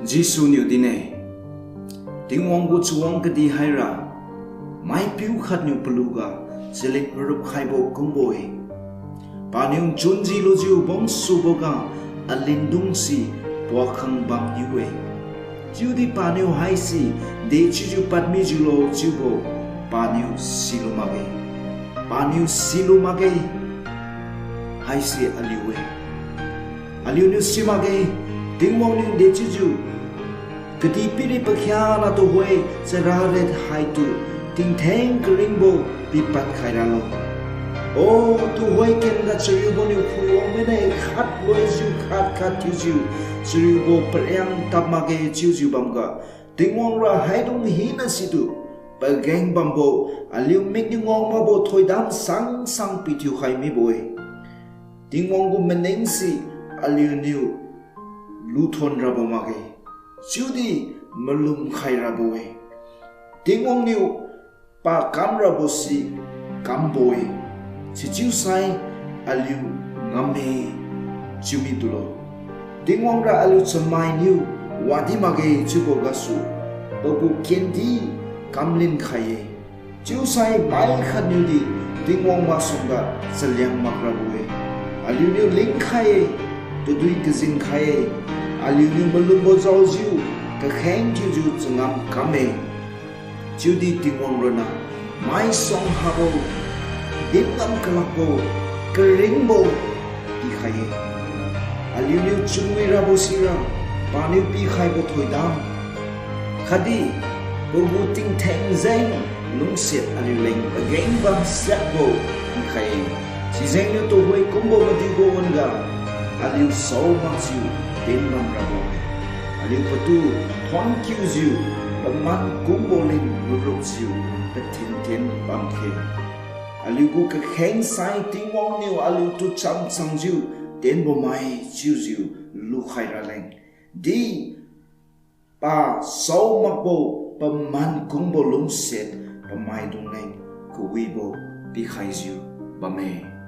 Giêsu nhiều tin này tiếng ông của chuông cái đi hay ra mai piu khát nhiều peluga selit rup khai bộ công bồi bà niung chun gì lo jiu bong su boga alin dung si bua khang bang yuwe jiu di bà niu hai si de jiu pat mi jiu lo jiu bo bà niu silu mage hai si aliwe aliu niu si mage tiếng ông niu de jiu cái đi pili pakya na to hoy sa raret hai tu ting theng kringbo pi pat khai ra lo ô tu hoy ken ga chiu bo ni phu ong me nei khat boy ju khat ti ju chiu bo prang tap ma ge chiu ju bam ga ting ong ra hai dong hi na si tu ba geng bam bo aliu mik ni ngong ma bo thoi dam sang pi thiu khai mi boy ting ong gu meneng si aliu niu lu thon ra bo ma ge chiu di malum khai ra boy tiếng ông niu pa cam ra bo si cam boy si chiu sai aliu ngame chiu mi tulo tiếng ông ra aliu chamai niu wadi mage chiu bo gasu babu kendi kamlin khaye chiu sai bai khat niu di tiếng ông ma sunga salyang makra boy aliu niu ling khaye to dui kazin khaye aliu niu malum bo zau jiu ka kheng jiu jiu changam kame chiu di tiếng ông rona mai song habo din ngam kalakbo keringbo di khaye aliu niu chungwi rabo sira paniu pi khai bo thoi dam khadi bobu ting theng zeng lung set aliu leng again bam set bo di khaye si zeng niu to hoi kumbo ma di go onga aliu so ma chiu din ngam rabo aliu patu thon kiu jiu man kumbo len rup jiu the tin bam khe aliu gu ka kheng sai ting ong niu aliu tu chang jiu den bo mai chiu jiu lu khai ra leng di pa so mak bo pa man kumbo lung set pa mai dung leng ku wi bo pi khai jiu ba me